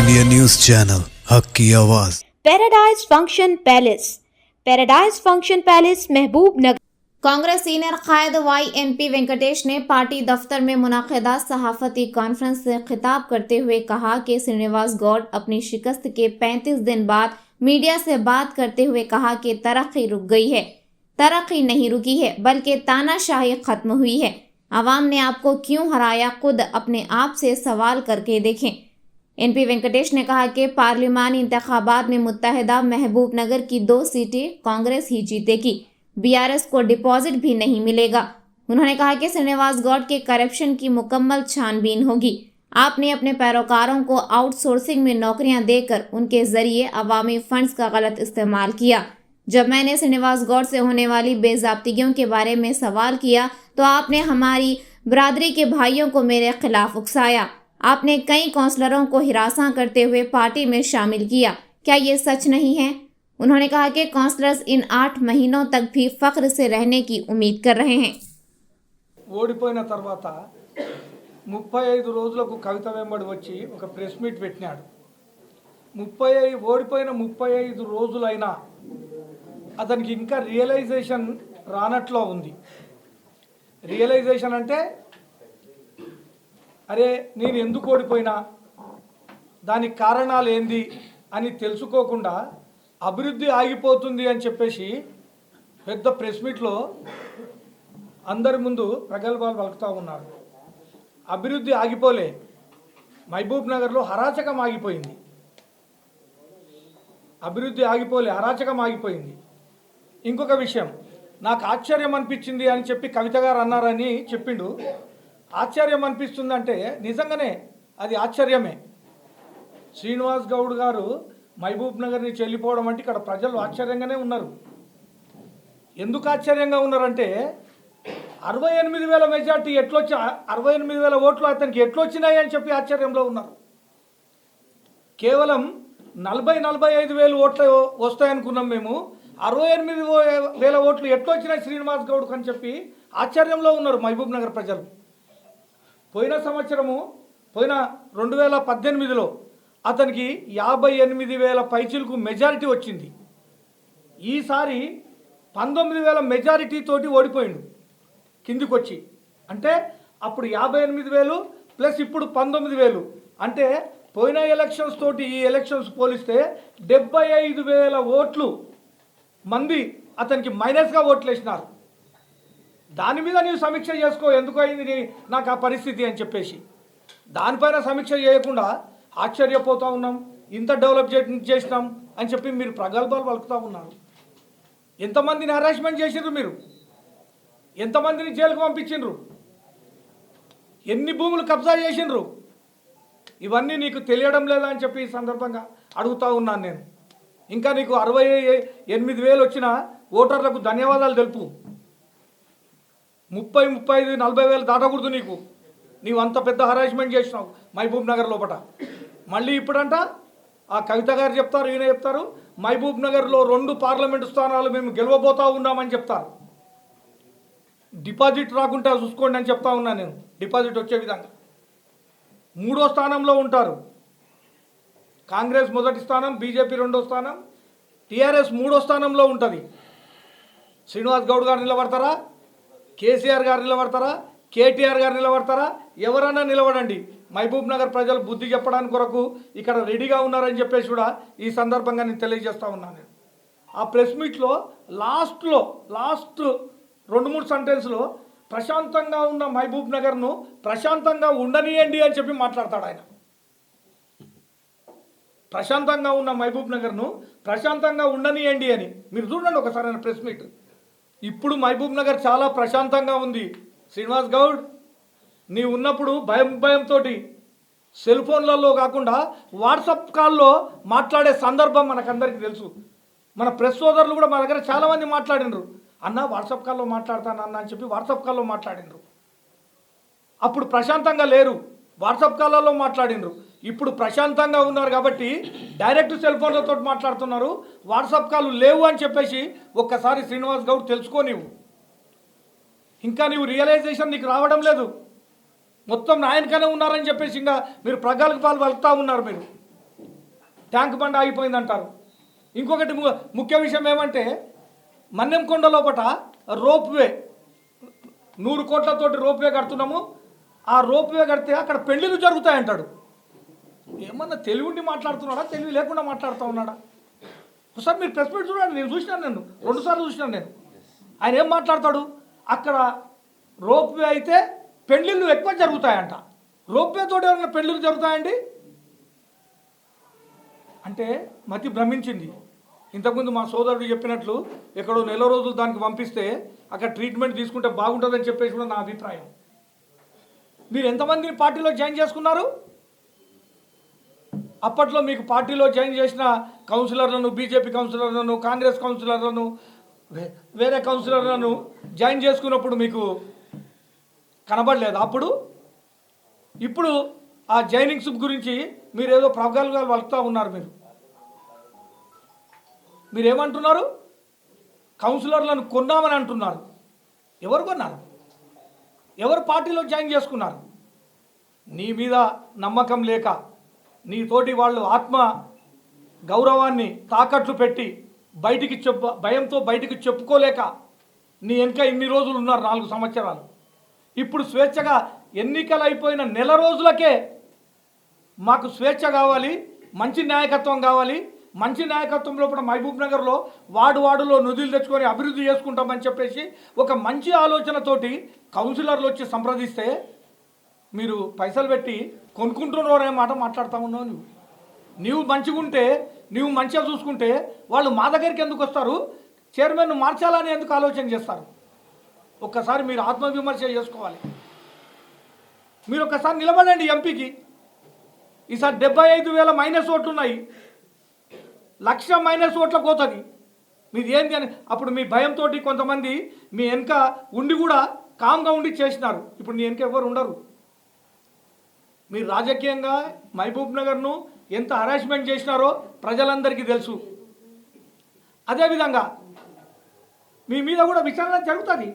India news channel हक की आवाज़। पैराडाइज फंक्शन पैलेस महबूब नगर। कांग्रेस सीनियर कायद YNP वेंकटेश ने पार्टी दफ्तर में मुनाकिदा सहाफती कॉन्फ्रेंस से खिताब करते हुए कहा कि श्रीनिवास गौड़ अपनी शिकस्त के 35 दिन बाद मीडिया से बात करते हुए कहा कि तरक्की रुक गई है। तरक्की नहीं रुकी है, बल्कि तानाशाही खत्म हुई है। आवाम ने आपको क्यों हराया, खुद अपने आप से सवाल करके देखें। NP वेंकटेश ने कहा कि पार्लिमानी इंतखाबात में मुत्तहिदा महबूब नगर की 2 सीटें कांग्रेस ही जीतेगी, BRS को डिपॉजिट भी नहीं मिलेगा। उन्होंने कहा कि श्रीनिवास गौड़ के करप्शन की मुकम्मल छानबीन होगी। आपने अपने पैरोकारों को आउटसोर्सिंग में नौकरियां देकर उनके जरिए अवामी फंड्स का गलत इस्तेमाल किया। जब मैंने श्रीनिवास गौड़ से होने वाली बेज़ाब्तियों के बारे में सवाल किया तो आपने हमारी बरादरी के भाइयों को मेरे खिलाफ उकसाया। आपने कई काउंसलरों को हिरासा करते हुए पार्टी में शामिल किया। क्या ये सच नहीं है? उन्होंने कहा कि काउंसलर्स इन 8 महीनों तक भी फख्र से रहने की उम्मीद कर रहे हैं। ఓడిపోయిన తర్వాత 35 రోజులకు కవిత వెంబడి వచ్చి ఒక ప్రెస్ మీట్ పెట్టినాడు. ఓడిపోయిన 35 రోజులైనా అతనికి ఇంకా రియలైజేషన్ రానట్లో ఉంది. రియలైజేషన్ అంటే అరే నేను ఎందుకు ఓడిపోయినా, దానికి కారణాలు ఏంది అని తెలుసుకోకుండా అభివృద్ధి ఆగిపోతుంది అని చెప్పేసి పెద్ద ప్రెస్ మీట్లో అందరి ముందు ప్రగల్భాలు పలుకుతూ ఉన్నారు. అభివృద్ధి ఆగిపోలే, మహబూబ్ నగర్లో హరాచకం ఆగిపోయింది. అభివృద్ధి ఆగిపోలే, హరాచకం ఆగిపోయింది. ఇంకొక విషయం నాకు ఆశ్చర్యం అనిపించింది అని చెప్పి కవిత గారు అన్నారని చెప్పిండు. ఆశ్చర్యం అనిపిస్తుందంటే నిజంగానే అది ఆశ్చర్యమే. శ్రీనివాస్ గౌడ్ గారు మహబూబ్ నగర్ నుంచి వెళ్ళిపోవడం అంటే ఇక్కడ ప్రజలు ఆశ్చర్యంగానే ఉన్నారు. ఎందుకు ఆశ్చర్యంగా ఉన్నారంటే 68,000 మెజార్టీ ఎట్లొచ్చి 68,000 ఓట్లు అతనికి ఎట్లొచ్చినాయి అని చెప్పి ఆశ్చర్యంలో ఉన్నారు. కేవలం 40-45,000 ఓట్లు వస్తాయనుకున్నాం మేము, 68,000 ఓట్లు ఎట్లొచ్చినాయి శ్రీనివాస్ గౌడ్కి అని చెప్పి ఆశ్చర్యంలో ఉన్నారు మహబూబ్ నగర్ ప్రజలు. పోయిన 2018లో అతనికి 58,000 పైచిలకు మెజారిటీ వచ్చింది. ఈసారి 19,000 మెజారిటీ తోటి ఓడిపోయిండు కిందికి వచ్చి. అంటే అప్పుడు 58,000 ప్లస్ ఇప్పుడు 19,000, అంటే పోయిన ఎలక్షన్స్ తోటి ఈ ఎలక్షన్స్ పోలిస్తే 75,000 ఓట్లు మంది అతనికి మైనస్గా ఓట్లు వేసినారు. దాని మీద నీవు సమీక్ష చేసుకో, ఎందుకు అయింది నాకు ఆ పరిస్థితి అని చెప్పేసి. దానిపైన సమీక్ష చేయకుండా ఆశ్చర్యపోతూ ఉన్నాం, ఇంత డెవలప్ చేసినాం అని చెప్పి మీరు ప్రగల్భాలు పలుకుతూ ఉన్నారు. ఎంతమందిని హరాస్మెంట్ చేసిండ్రు మీరు, ఎంతమందిని జైలుకు పంపించిండ్రు, ఎన్ని భూములు కబ్జా చేసిండ్రు, ఇవన్నీ నీకు తెలియడం లేదా అని చెప్పి ఈ సందర్భంగా అడుగుతూ ఉన్నాను నేను. ఇంకా నీకు 68,000 వచ్చిన ఓటర్లకు ధన్యవాదాలు తెలుపు. 30, 35, 40,000 దాటకూడదు నీకు. నీవు అంత పెద్ద హరాస్మెంట్ చేసినావు మహబూబ్ నగర్ లోపల. మళ్ళీ ఇప్పుడంట ఆ కవిత గారు చెప్తారు, ఈయన చెప్తారు, మహబూబ్ నగర్లో 2 పార్లమెంటు స్థానాలు మేము గెలవబోతా ఉన్నామని చెప్తారు. డిపాజిట్ రాకుండా చూసుకోండి అని చెప్తా ఉన్నాను నేను. డిపాజిట్ వచ్చే విధంగా 3వ స్థానంలో ఉంటారు. కాంగ్రెస్ 1వ స్థానం, BJP 2వ స్థానం, TRS 3వ స్థానంలో ఉంటుంది. శ్రీనివాస్ గౌడ్ గారు నిలబడతారా, KCR గారు నిలబడతారా, KTR గారు నిలబడతారా, ఎవరైనా నిలబడండి. మహబూబ్ నగర్ ప్రజలు బుద్ధి చెప్పడానికి కొరకు ఇక్కడ రెడీగా ఉన్నారని చెప్పేసి కూడా ఈ సందర్భంగా నేను తెలియజేస్తూ ఉన్నాను. ఆ ప్రెస్ మీట్లో లాస్ట్ 2-3 సెంటెన్స్లో ప్రశాంతంగా ఉన్న మహబూబ్ నగర్ను ప్రశాంతంగా ఉండనియండి అని చెప్పి మాట్లాడతాడు ఆయన. ప్రశాంతంగా ఉన్న మహబూబ్ నగర్ను ప్రశాంతంగా ఉండనియండి అని. మీరు చూడండి ఒకసారి ఆయన ప్రెస్ మీట్. ఇప్పుడు మహబూబ్ నగర్ చాలా ప్రశాంతంగా ఉంది. శ్రీనివాస్ గౌడ్ నీ ఉన్నప్పుడు భయంతో సెల్ ఫోన్లలో కాకుండా వాట్సాప్ కాల్లో మాట్లాడే సందర్భం మనకందరికీ తెలుసు. మన ప్రెస్ సోదరులు కూడా మన దగ్గర చాలామంది మాట్లాడినరు. అన్న వాట్సాప్ కాల్లో మాట్లాడతాను అన్న అని చెప్పి వాట్సాప్ కాల్లో మాట్లాడినరు. అప్పుడు ప్రశాంతంగా లేరు, వాట్సాప్ కాల్లో మాట్లాడినరు. ఇప్పుడు ప్రశాంతంగా ఉన్నారు కాబట్టి డైరెక్ట్ సెల్ ఫోన్లతో మాట్లాడుతున్నారు. వాట్సాప్ కాల్ లేవు అని చెప్పేసి ఒక్కసారి శ్రీనివాస్ గౌడ్ తెలుసుకో. ఇంకా నీవు రియలైజేషన్ నీకు రావడం లేదు. మొత్తం నాయనకనే ఉన్నారని చెప్పేసి ఇంకా మీరు ప్రగల్భాలు పలుకుతూ ఉన్నారు. మీరు ట్యాంక్ బండ్ ఆగిపోయింది అంటారు. ఇంకొకటి ముఖ్య విషయం ఏమంటే మన్నెంకొండ లోపట రోప్వే 100 కోట్లతోటి రోప్వే కడుతున్నాము, ఆ రోప్వే కడితే అక్కడ పెళ్ళిళ్ళు జరుగుతాయంటాడు. ఏమన్నా తెలివి ఉండి మాట్లాడుతున్నాడా, తెలివి లేకుండా మాట్లాడుతూ ఉన్నాడా? ఒకసారి మీరు ప్రెస్ మీట్ చూడండి, నేను చూసినాను, నేను 2 సార్లు చూసినాను నేను. ఆయన ఏం మాట్లాడతాడు, అక్కడ రోప్వే అయితే పెళ్ళిళ్ళు ఎక్కువ జరుగుతాయంట. రోప్వేతో ఏమైనా పెళ్ళిళ్ళు జరుగుతాయండి అంటే మతి భ్రమించింది. ఇంతకుముందు మా సోదరుడు చెప్పినట్లు ఎక్కడో నెల రోజులు దానికి పంపిస్తే అక్కడ ట్రీట్మెంట్ తీసుకుంటే బాగుంటుందని చెప్పేసి కూడా నా అభిప్రాయం. మీరు ఎంతమందిని పార్టీలో జాయిన్ చేసుకున్నారు? అప్పట్లో మీకు పార్టీలో జాయిన్ చేసిన కౌన్సిలర్లను, బీజేపీ కౌన్సిలర్లను, కాంగ్రెస్ కౌన్సిలర్లను, వేరే కౌన్సిలర్లను జాయిన్ చేసుకున్నప్పుడు మీకు కనబడలేదు అప్పుడు? ఇప్పుడు ఆ జాయినింగ్స్ గురించి మీరు ఏదో ప్రగల్భాలు వలుపుతూ ఉన్నారు. మీరేమంటున్నారు? కౌన్సిలర్లను కొన్నామని అంటున్నారు. ఎవరు కొన్నారు? ఎవరు పార్టీలో జాయిన్ చేసుకున్నారు? నీ మీద నమ్మకం లేక, నీతోటి వాళ్ళు ఆత్మ గౌరవాన్ని తాకట్లు పెట్టి భయంతో బయటికి చెప్పుకోలేక నీ వెనుక ఇన్ని రోజులు ఉన్నారు, 4 సంవత్సరాలు. ఇప్పుడు స్వేచ్ఛగా ఎన్నికలు అయిపోయిన నెల రోజులకే మాకు స్వేచ్ఛ కావాలి, మంచి నాయకత్వం కావాలి, మంచి నాయకత్వం లోపల మహబూబ్ నగర్లో వార్డులో నిధులు తెచ్చుకొని అభివృద్ధి చేసుకుంటామని చెప్పేసి ఒక మంచి ఆలోచనతోటి కౌన్సిలర్లు వచ్చి సంప్రదిస్తే మీరు పైసలు పెట్టి కొనుక్కుంటున్నారనే మాట మాట్లాడుతూ ఉన్నావు. నీవు మంచిగా ఉంటే, నీవు మంచిగా చూసుకుంటే వాళ్ళు మా దగ్గరికి ఎందుకు వస్తారు? చైర్మన్ను మార్చాలని ఎందుకు ఆలోచన చేస్తారు? ఒక్కసారి మీరు ఆత్మవిమర్శ చేసుకోవాలి. మీరు ఒక్కసారి నిలబడండి ఎంపీకి. ఈసారి 75,000 మైనస్ ఓట్లు ఉన్నాయి, 1,00,000 మైనస్ ఓట్లకు పోతుంది. మీది ఏంటి అని అప్పుడు మీ భయంతో కొంతమంది మీ వెనుక ఉండి కూడా కామ్గా ఉండి చేసినారు. ఇప్పుడు నీ వెనుక ఎవరు ఉండరు. మీరు రాజకీయంగా మహబూబ్ నగర్ను ఎంత హరాస్మెంట్ చేసినారో ప్రజలందరికీ తెలుసు. అదేవిధంగా మీ మీద కూడా విచారణ జరుగుతుంది.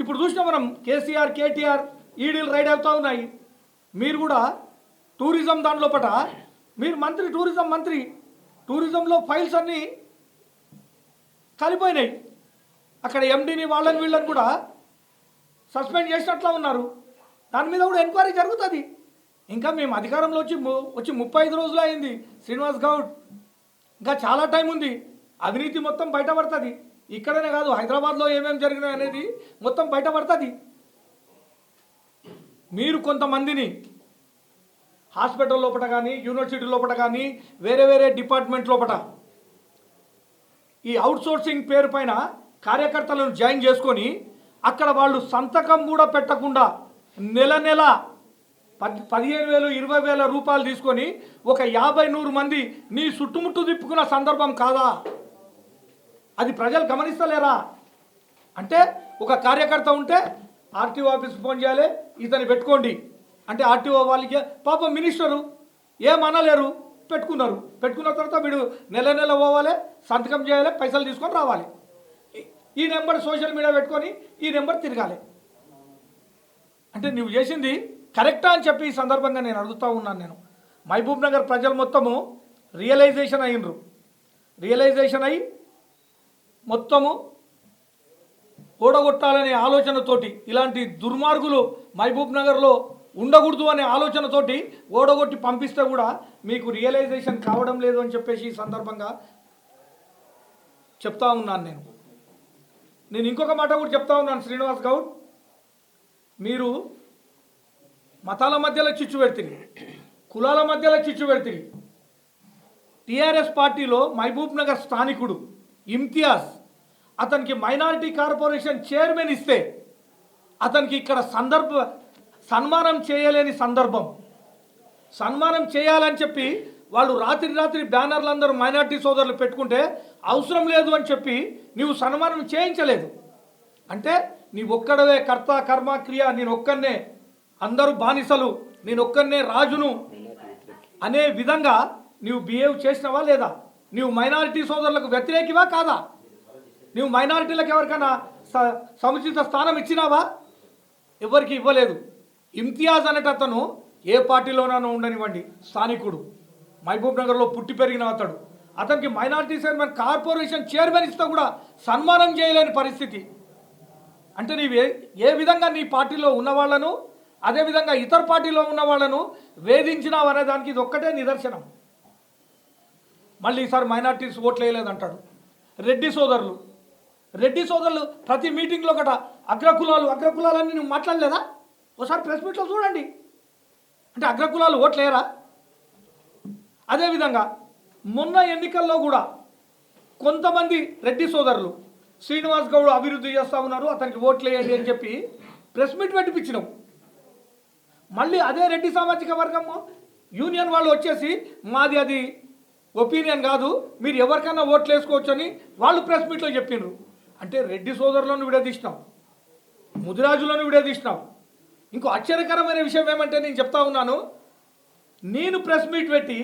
ఇప్పుడు చూసినా మనం కేసీఆర్, కేటీఆర్ ఈడీలు రైడ్ అవుతూ ఉన్నాయి. మీరు కూడా టూరిజం దాంట్లో పట మీరు మంత్రి, టూరిజం మంత్రి, టూరిజంలో ఫైల్స్ అన్నీ కలిపోయినాయి. అక్కడ ఎండీని వాళ్ళని వీళ్ళని కూడా సస్పెండ్ చేసినట్లా ఉన్నారు. దాని మీద కూడా ఎంక్వైరీ జరుగుతుంది. ఇంకా మేము అధికారంలో వచ్చి 35 రోజులు అయింది శ్రీనివాస్ గౌడ్. ఇంకా చాలా టైం ఉంది. అవినీతి మొత్తం బయటపడుతుంది. ఇక్కడనే కాదు, హైదరాబాద్లో ఏమేమి జరిగినాయి అనేది మొత్తం బయటపడుతుంది. మీరు కొంతమందిని హాస్పిటల్ లోపల కానీ, యూనివర్సిటీ లోపల కానీ, వేరే డిపార్ట్మెంట్ లోపల ఈ అవుట్సోర్సింగ్ పేరు పైన కార్యకర్తలను జాయిన్ చేసుకొని అక్కడ వాళ్ళు సంతకం కూడా పెట్టకుండా నెల 15,000, 20,000 రూపాయలు తీసుకొని ఒక 50-100 మంది నీ చుట్టుముట్టు తిప్పుకున్న సందర్భం కాదా? అది ప్రజలు గమనిస్తలేరా? అంటే ఒక కార్యకర్త ఉంటే ఆర్టీఓ ఆఫీస్కి ఫోన్ చేయాలి, ఇతన్ని పెట్టుకోండి అంటే ఆర్టీఓ వాళ్ళకి పాపం మినిస్టరు ఏమనలేరు, పెట్టుకున్న తర్వాత వీడు నెల పోవాలి, సంతకం చేయాలి, పైసలు తీసుకొని రావాలి. ఈ నెంబర్ సోషల్ మీడియా పెట్టుకొని ఈ నెంబర్ తిరగాలి. అంటే నువ్వు చేసింది కరెక్టా అని చెప్పి ఈ సందర్భంగా నేను అడుగుతూ ఉన్నాను. నేను మహబూబ్ నగర్ ప్రజలు మొత్తము రియలైజేషన్ అయ్యి మొత్తము ఓడగొట్టాలనే ఆలోచనతోటి, ఇలాంటి దుర్మార్గులు మహబూబ్ నగర్లో ఉండకూడదు అనే ఆలోచనతోటి ఓడగొట్టి పంపిస్తే కూడా మీకు రియలైజేషన్ కావడం లేదు అని చెప్పేసి ఈ సందర్భంగా చెప్తా ఉన్నాను. నేను ఇంకొక మాట కూడా చెప్తా ఉన్నాను. శ్రీనివాస్ గౌడ్, మీరు మతాల మధ్యలో చిచ్చు పెడుతుంది, కులాల మధ్యలో చిచ్చు పెడుతుంది. టీఆర్ఎస్ పార్టీలో మహబూబ్ నగర్ స్థానికుడు ఇమ్తియాజ్, అతనికి మైనారిటీ కార్పొరేషన్ చైర్మన్ ఇస్తే అతనికి ఇక్కడ సన్మానం చేయలేని సందర్భం. సన్మానం చేయాలని చెప్పి వాళ్ళు రాత్రి బ్యానర్లు అందరూ మైనారిటీ సోదరులు పెట్టుకుంటే అవసరం లేదు అని చెప్పి నీవు సన్మానం చేయించలేదు. అంటే నీ ఒక్కడవే కర్త కర్మ క్రియ, నేను ఒక్కనే, అందరూ బానిసలు, నేను ఒక్కనే రాజును అనే విధంగా నీవు బిహేవ్ చేసినవా లేదా? నీవు మైనారిటీ సోదరులకు వ్యతిరేకివా కాదా? నీవు మైనారిటీలకు ఎవరికైనా సముచిత స్థానం ఇచ్చినావా? ఎవరికి ఇవ్వలేదు. ఇమ్తియాజ్ అనేటతను ఏ పార్టీలోనైనా ఉండనివ్వండి, స్థానికుడు, మహబూబ్ నగర్లో పుట్టి పెరిగిన అతడు. అతనికి మైనారిటీ చైర్మన్ కార్పొరేషన్ చైర్మన్ ఇస్తే కూడా సన్మానం చేయలేని పరిస్థితి. అంటే నీవే ఏ విధంగా నీ పార్టీలో ఉన్న వాళ్ళను అదేవిధంగా ఇతర పార్టీలో ఉన్న వాళ్ళను వేధించినావు అనే దానికి ఇది ఒక్కటే నిదర్శనం. మళ్ళీ ఈసారి మైనారిటీస్ ఓట్లు వేయలేదంటాడు. రెడ్డి సోదరులు ప్రతి మీటింగ్లో ఒకట అగ్రకులాలని నువ్వు మాట్లాడలేదా? ఒకసారి ప్రెస్ మీట్లో చూడండి. అంటే అగ్రకులాలు ఓట్లు వేయరా? అదేవిధంగా మొన్న ఎన్నికల్లో కూడా కొంతమంది రెడ్డి సోదరులు శ్రీనివాస్ గౌడ్ అభివృద్ధి చేస్తూ ఉన్నారు, అతనికి ఓట్లు వేయండి అని చెప్పి ప్రెస్ మీట్ పెట్టిపించినావు. మళ్ళీ అదే రెడ్డి సామాజిక వర్గము యూనియన్ వాళ్ళు వచ్చేసి మాది అది ఒపీనియన్ కాదు, మీరు ఎవరికైనా ఓట్లు వేసుకోవచ్చు అని వాళ్ళు ప్రెస్ మీట్లో చెప్పిండ్రు. అంటే రెడ్డి సోదరులను విడదీసినావు, ముదిరాజులను విడదీసినావు. ఇంకో ఆశ్చర్యకరమైన విషయం ఏమంటే నేను చెప్తా ఉన్నాను, నేను ప్రెస్ మీట్ పెట్టి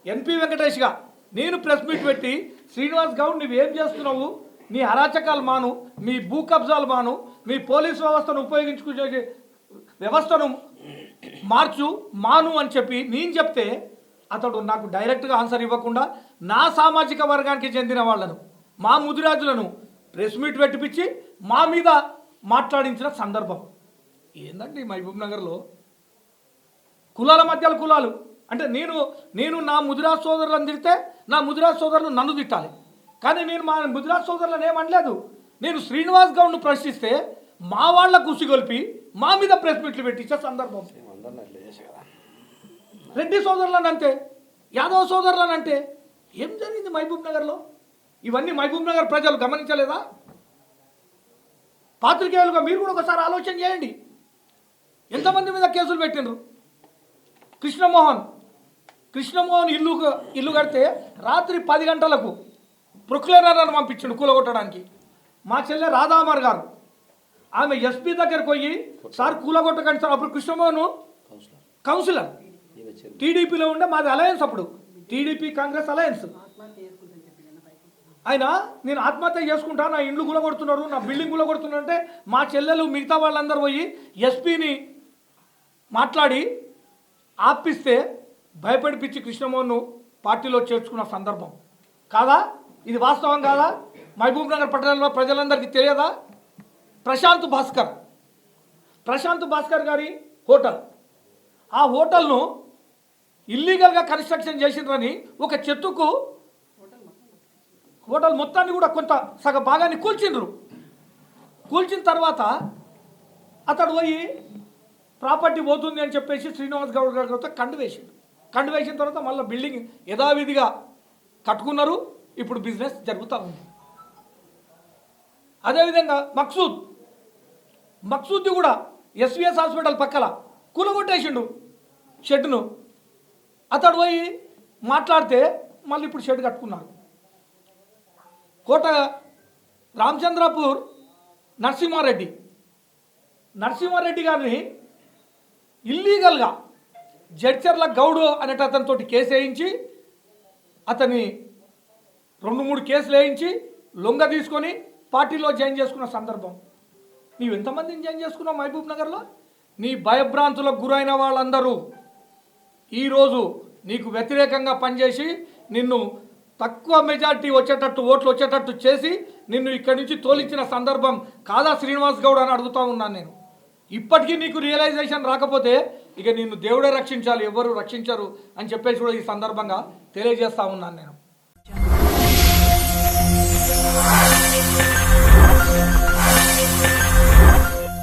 ఎన్పి వెంకటేష్గా నేను ప్రెస్ మీట్ పెట్టి శ్రీనివాస్ గౌడ్ నువ్వేం చేస్తున్నావు, నీ అరాచకాలు మాను, మీ భూ కబ్జాలు మాను, మీ పోలీస్ వ్యవస్థను ఉపయోగించుకునే వ్యవస్థను మాను అని చెప్పి నేను చెప్తే అతడు నాకు డైరెక్ట్గా ఆన్సర్ ఇవ్వకుండా నా సామాజిక వర్గానికి చెందిన వాళ్ళను మా ముదిరాజులను ప్రెస్ మీట్ పెట్టిపించి మా మీద మాట్లాడించిన సందర్భం. ఏందండి మహబూబ్ నగర్లో కులాల మధ్యలో కులాలు అంటే నేను నా ముదిరాజ్ సోదరులను తిడితే నా ముదిరాజ్ సోదరులు నన్ను తిట్టాలి, కానీ నేను మా ముదిరాజ్ సోదరులను ఏమనలేదు. నేను శ్రీనివాస్ గౌడ్ను ప్రశ్నిస్తే మా వాళ్ళ కుసిగొల్పి మా మీద ప్రెస్ మీట్లు పెట్టించే సందర్భం. రెడ్డి సోదరులను అంటే యాదవ్ సోదరులను అంటే ఏం జరిగింది మహబూబ్ నగర్లో? ఇవన్నీ మహబూబ్ నగర్ ప్రజలు గమనించలేదా? పాత్రికేయులుగా మీరు కూడా ఒకసారి ఆలోచన చేయండి. ఎంతమంది మీద కేసులు పెట్టిండ్రు? కృష్ణమోహన్ ఇల్లు కడితే రాత్రి 10 గంటలకు ప్రొక్లేనర్లను పంపించిండు కూలగొట్టడానికి. మా చెల్లె రాధామర్ గారు ఆమె ఎస్పీ దగ్గరికి పోయి సార్ కూలగొట్టకండి సార్. అప్పుడు కృష్ణమోహన్ కౌన్సిలర్ టీడీపీలో ఉండే, మాది అలయన్స్, అప్పుడు టీడీపీ కాంగ్రెస్ అలయన్స్. ఆయన నేను ఆత్మహత్య చేసుకుంటా, నా ఇండ్లు కూలగొడుతున్నారు, నా బిల్డింగ్ కూలగొడుతున్నారు అంటే మా చెల్లెలు మిగతా వాళ్ళందరూ పోయి ఎస్పీని మాట్లాడి ఆపిస్తే భయపడిపించి కృష్ణమోహన్ను పార్టీలో చేర్చుకున్న సందర్భం కాదా? ఇది వాస్తవం కాదా? మహబూబ్ నగర్ పట్టణంలో ప్రజలందరికీ తెలియదా? ప్రశాంత్ భాస్కర్ గారి హోటల్, ఆ హోటల్ను ఇల్లీగల్గా కన్స్ట్రక్షన్ చేసిండ్రని ఒక చెట్టుకు హోటల్ మొత్తాన్ని కూడా కొంత సగ భాగాన్ని కూల్చిన తర్వాత అతడు పోయి ప్రాపర్టీ పోతుంది అని చెప్పేసి శ్రీనివాస్ గౌడ్ గారితో కండు వేసిన తర్వాత మళ్ళీ బిల్డింగ్ యథావిధిగా కట్టుకున్నారు. ఇప్పుడు బిజినెస్ జరుగుతూ ఉంది. అదేవిధంగా మక్సూద్ కూడా ఎస్విఎస్ హాస్పిటల్ పక్కల కూలగొట్టేసిండు షెడ్ను. అతడు పోయి మాట్లాడితే మళ్ళీ ఇప్పుడు షెడ్ కట్టుకున్నారు. కోట రామచంద్రపూర్ నరసింహారెడ్డి గారిని ఇల్లీగల్గా జడ్చర్ల గౌడు అనేట అతనితో కేసు వేయించి అతన్ని 2-3 కేసులు వేయించి లొంగ తీసుకొని పార్టీలో జాయిన్ చేసుకున్న సందర్భం. నీవు ఎంతమందిని జాయిన్ చేసుకున్నావు మహబూబ్ నగర్లో? నీ భయభ్రాంతులకు గురైన వాళ్ళందరూ ఈరోజు నీకు వ్యతిరేకంగా పనిచేసి నిన్ను తక్కువ మెజార్టీ ఓట్లు వచ్చేటట్టు చేసి నిన్ను ఇక్కడి నుంచి తోలించిన సందర్భం కాదా శ్రీనివాస్ గౌడ్ అని అడుగుతూ ఉన్నాను నేను. ఇప్పటికీ నీకు రియలైజేషన్ రాకపోతే ఇక నిన్ను దేవుడే రక్షించాలి, ఎవరు రక్షించరు అని చెప్పేసి కూడా ఈ సందర్భంగా తెలియజేస్తూ ఉన్నాను నేను.